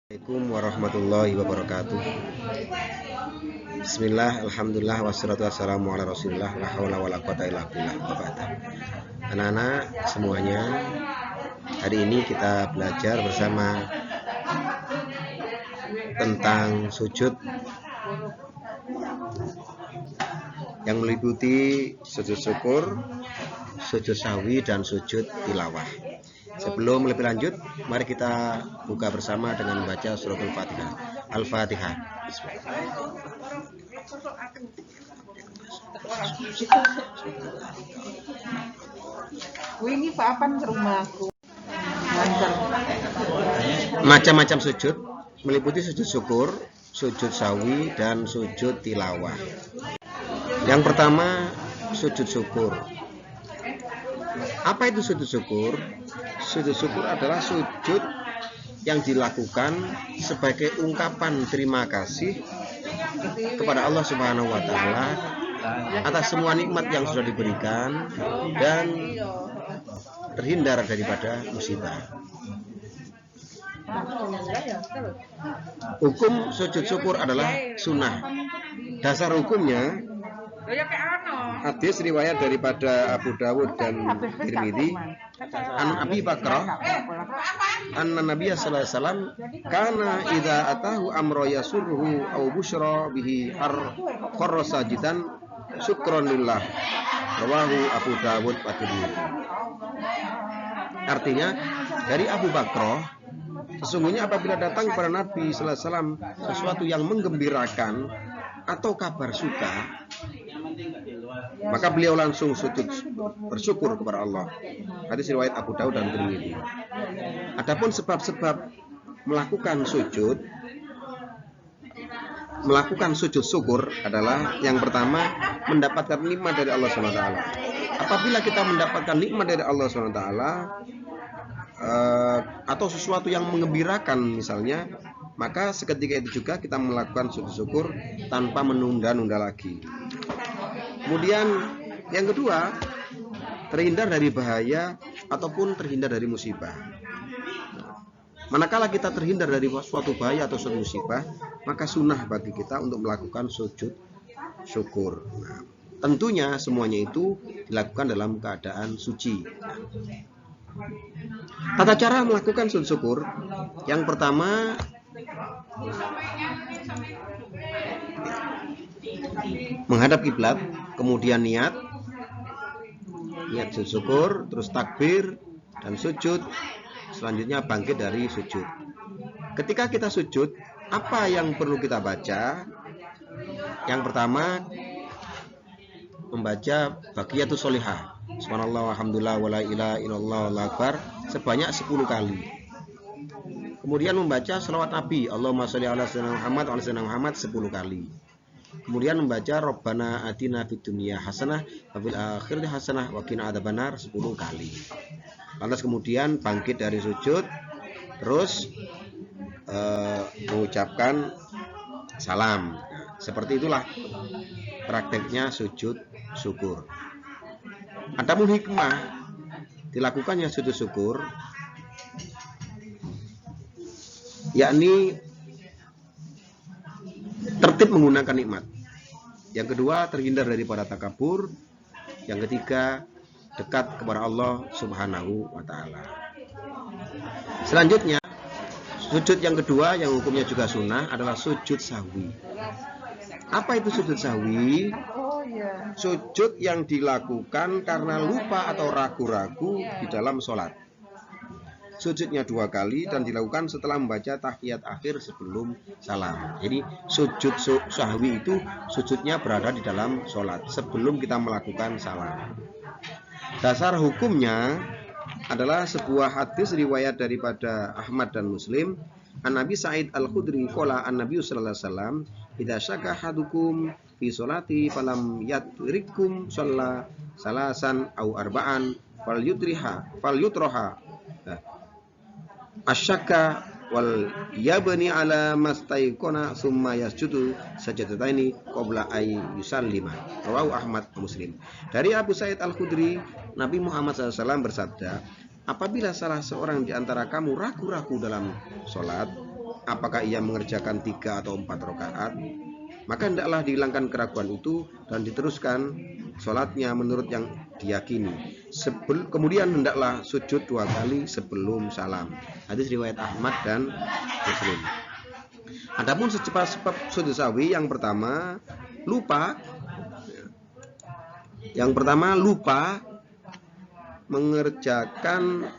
Assalamualaikum warahmatullahi wabarakatuh. Bismillah, alhamdulillah, wassalatu wassalamu ala rasulillah, la hawla wa la quwata illa billah. Anak-anak semuanya, hari ini kita belajar bersama tentang sujud yang meliputi sujud syukur, sujud sahwi, dan sujud tilawah. Sebelum lebih lanjut, mari kita buka bersama dengan membaca surat Al-Fatihah. Al-Fatihah. Ini papan ke rumahku. Macam-macam sujud meliputi sujud syukur, sujud sahwi, dan sujud tilawah. Yang pertama, sujud syukur. Apa itu sujud syukur? Sujud syukur adalah sujud yang dilakukan sebagai ungkapan terima kasih kepada Allah Subhanahu wa Ta'ala atas semua nikmat yang sudah diberikan dan terhindar daripada musibah. Hukum sujud syukur adalah sunnah. Dasar hukumnya hadis riwayat daripada Abu Dawud dan Tirmidzi, an Abi Bakrah anna Nabiy sallallahu alaihi wasallam kana idza atahu amra yasurruhu aw busyra bihi kharra sajidan syukran lillah, rawahu Abu Dawud wa Tirmidzi. Artinya dari Abu Bakrah, sesungguhnya apabila datang kepada Nabi sallallahu alaihi wasallam sesuatu yang menggembirakan atau kabar suka, maka beliau langsung sujud bersyukur kepada Allah. Hadis riwayat Abu Dawud dan Tirmidzi. Adapun sebab-sebab melakukan sujud syukur adalah yang pertama, mendapatkan nikmat dari Allah SWT. Apabila kita mendapatkan nikmat dari Allah SWT atau sesuatu yang mengembirakan misalnya, maka seketika itu juga kita melakukan sujud syukur tanpa menunda-nunda lagi. Kemudian yang kedua, terhindar dari bahaya ataupun terhindar dari musibah. Manakala kita terhindar dari suatu bahaya atau suatu musibah, maka sunnah bagi kita untuk melakukan sujud syukur. Nah, tentunya semuanya itu dilakukan dalam keadaan suci. Tata cara melakukan sujud syukur, yang pertama, menghadap kiblat, kemudian niat sujud syukur, terus takbir dan sujud, selanjutnya bangkit dari sujud. Ketika kita sujud, apa yang perlu kita baca? Yang pertama, membaca baqiyatus sholihah, subhanallah walhamdulillah wala ilaha illallah wallahu akbar, sebanyak 10 kali. Kemudian membaca selawat Nabi, Allahumma sholli ala sayyidina Muhammad wa ala sayyidina Muhammad 10 kali. Kemudian membaca Rabbana atina fid dunya hasanah wa fil akhirati hasanah wa qina adzabannar 10 kali. Lantas kemudian bangkit dari sujud, terus mengucapkan salam. Nah, seperti itulah prakteknya sujud syukur. Adapun hikmah dilakukannya sujud syukur, yakni tertib menggunakan nikmat. Yang kedua, terhindar daripada takabur. Yang ketiga, dekat kepada Allah Subhanahu wa Ta'ala. Selanjutnya, sujud yang kedua yang hukumnya juga sunnah adalah sujud sahwi. Apa itu sujud sahwi? Sujud yang dilakukan karena lupa atau ragu-ragu di dalam sholat. Sujudnya 2 kali dan dilakukan setelah membaca tahiyat akhir sebelum salam. Jadi sujud sahwi itu sujudnya berada di dalam sholat sebelum kita melakukan salam. Dasar hukumnya adalah sebuah hadis riwayat daripada Ahmad dan Muslim. An Nabi Sa'id Al-Khudri qala an Nabi sallallahu alaihi wasallam, idza syaka hadukum fi sholati falam yadrikum shalla salasan au arba'an falyutraha asyaka wal yabni ala mastaiqona summa yasjudu sajadataini qabla ay yusallima, rawahu Ahmad Muslim. Dari Abu Sa'id Al-Khudri, Nabi Muhammad SAW bersabda, apabila salah seorang di antara kamu ragu-ragu dalam sholat, apakah ia mengerjakan 3 atau 4 rakaat, maka hendaklah dihilangkan keraguan itu dan diteruskan sholatnya menurut yang diyakini. Kemudian hendaklah sujud 2 kali sebelum salam. Hadis riwayat Ahmad dan Muslim. Adapun sebab sujud sahwi yang pertama lupa. Yang pertama lupa mengerjakan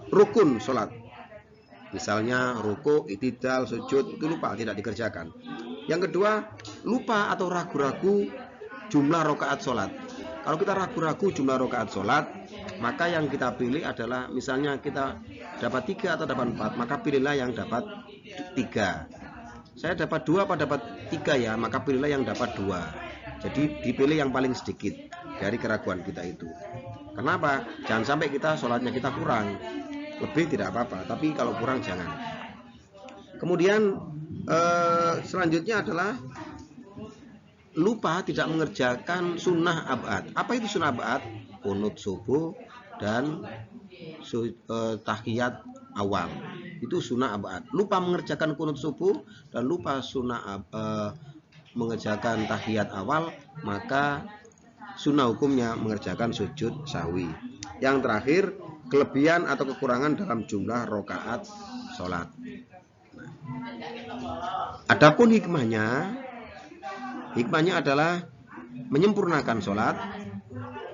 rukun sholat. Misalnya ruku, i'tidal, sujud, itu lupa, tidak dikerjakan. Yang kedua, lupa atau ragu-ragu jumlah rakaat sholat. Kalau kita ragu-ragu jumlah rakaat sholat, maka yang kita pilih adalah misalnya kita dapat 3 atau dapat 4, maka pilihlah yang dapat 3. Saya dapat 2 apa dapat 3 ya, maka pilihlah yang dapat 2. Jadi dipilih yang paling sedikit dari keraguan kita itu. Kenapa? Jangan sampai kita sholatnya kita kurang. Lebih tidak apa-apa, tapi kalau kurang jangan. Kemudian selanjutnya adalah lupa tidak mengerjakan sunnah abad. Apa itu sunnah abad? Qunut subuh dan tahiyat awal. Itu sunnah abad. Lupa mengerjakan qunut subuh dan lupa sunnah mengerjakan tahiyat awal, maka sunnah hukumnya mengerjakan sujud sahwi. Yang terakhir, kelebihan atau kekurangan dalam jumlah rakaat sholat. Adapun hikmahnya adalah menyempurnakan sholat,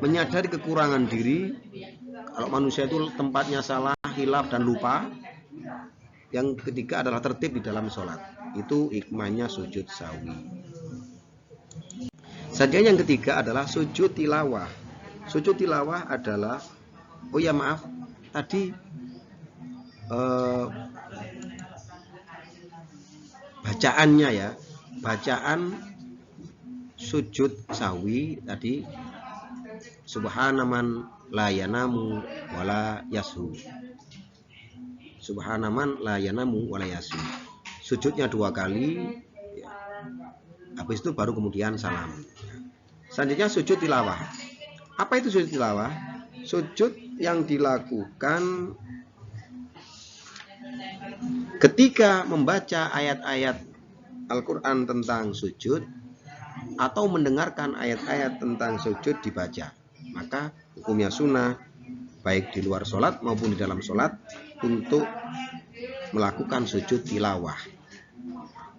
menyadari kekurangan diri. Kalau manusia itu tempatnya salah, hilaf dan lupa. Yang ketiga adalah tertib di dalam sholat. Itu hikmahnya sujud sahwi. Saja yang ketiga adalah sujud tilawah. Sujud tilawah adalah, oh ya maaf, tadi bacaannya ya, bacaan sujud sahwi tadi, subhanaman la yanamu wala yasu. Subhanaman la yanamu wala yasu. Sujudnya 2 kali, ya. Habis itu baru kemudian salam. Selanjutnya sujud tilawah. Apa itu sujud tilawah? Sujud yang dilakukan ketika membaca ayat-ayat Al-Quran tentang sujud atau mendengarkan ayat-ayat tentang sujud dibaca. Maka hukumnya sunnah, baik di luar sholat maupun di dalam sholat, untuk melakukan sujud tilawah.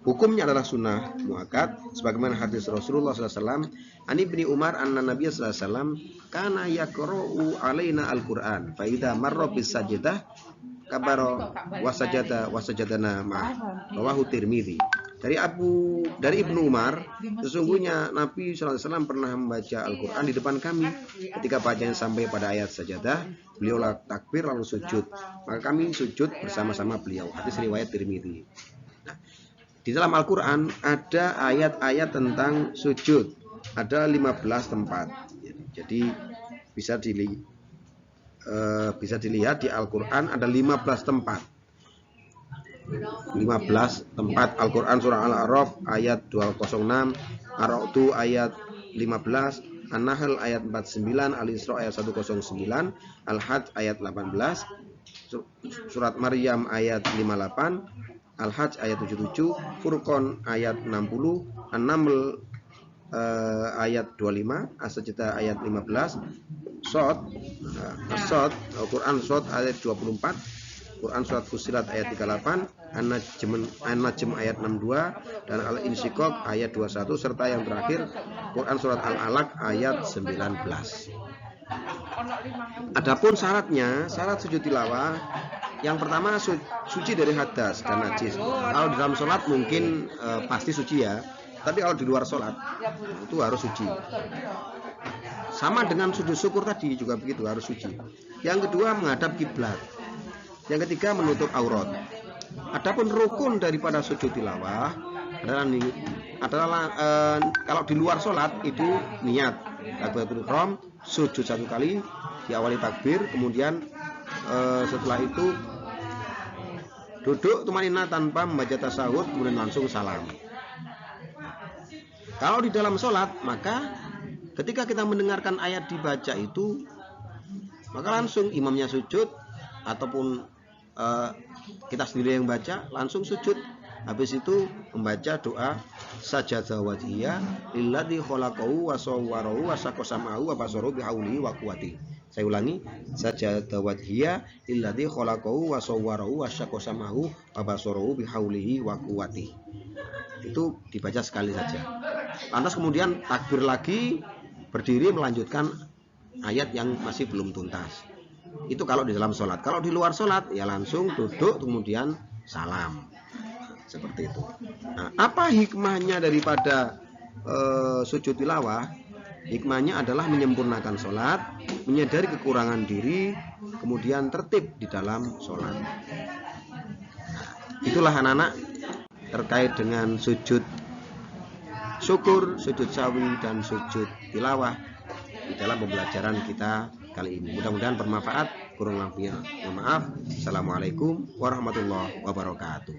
Hukumnya adalah sunnah muakkad, sebagaimana hadis Rasulullah SAW, Ani bin Umar anna Nabiya SAW kana yaqra'u alaina al-Quran, fa idza marra bis sajdah kabara wasajadana ma. Rawahu Tirmidzi. Dari Ibnu Umar, sesungguhnya Nabi SAW pernah membaca Al-Quran di depan kami. Ketika bacaan sampai pada ayat sajadah, beliau takbir lalu sujud. Maka kami sujud bersama-sama beliau. Hadis riwayat Tirmidzi. Nah, di dalam Al-Quran ada ayat-ayat tentang sujud. Ada 15 tempat. Jadi bisa dilihat di Al-Quran ada 15 tempat. 15 tempat Al-Quran surah Al-A'raf ayat 206, Ar-Ra'd ayat 15, An-Nahl ayat 49, Al-Isra ayat 109, Al-Hajj ayat 18, surat Maryam ayat 58, Al-Hajj ayat 77, Furqan ayat 60, An-Naml ayat 25, As-Sajdah ayat 15, Shad, Al-Quran Shad ayat 24, Quran surat Fussilat ayat 38, An-Najm ayat 62, dan Al-Insyiqaq ayat 21, serta yang terakhir Quran surat Al-Alaq ayat 19. Adapun syaratnya, syarat sujud tilawah, yang pertama suci dari hadas dan najis. Kalau di dalam sholat mungkin pasti suci ya, tapi kalau di luar sholat itu harus suci. Sama dengan sujud syukur tadi juga begitu, harus suci. Yang kedua menghadap kiblat. Yang ketiga menutup aurat. Adapun rukun daripada sujud tilawah adalah kalau di luar sholat itu niat takbiratul ihram, sujud 1 kali, diawali takbir, kemudian setelah itu duduk tumanina tanpa membaca tasawuf, kemudian langsung salam. Kalau di dalam sholat, maka ketika kita mendengarkan ayat dibaca itu, maka langsung imamnya sujud ataupun kita sendiri yang baca, langsung sujud. Habis itu membaca doa sajadah wajhiyah lilladzi khalaqahu wa sawwarahu wa saqasamahu wa basarahu bihaulihi wa quwwati. Saya ulangi, sajadah wajhiyah lilladzi khalaqahu wa sawwarahu wa saqasamahu wa basarahu bihaulihi wa quwwati. Itu dibaca sekali saja. Lantas kemudian takbir lagi, berdiri melanjutkan ayat yang masih belum tuntas. Itu kalau di dalam sholat. Kalau di luar sholat ya langsung duduk kemudian salam. Seperti itu. Nah, apa hikmahnya daripada sujud tilawah? Hikmahnya adalah menyempurnakan sholat, menyadari kekurangan diri, kemudian tertib di dalam sholat. Nah, itulah anak-anak terkait dengan sujud syukur, sujud sawi, dan sujud tilawah di dalam pembelajaran kita kali ini. Mudah-mudahan bermanfaat. Kurang lebihnya mohon maaf. Assalamualaikum warahmatullahi wabarakatuh.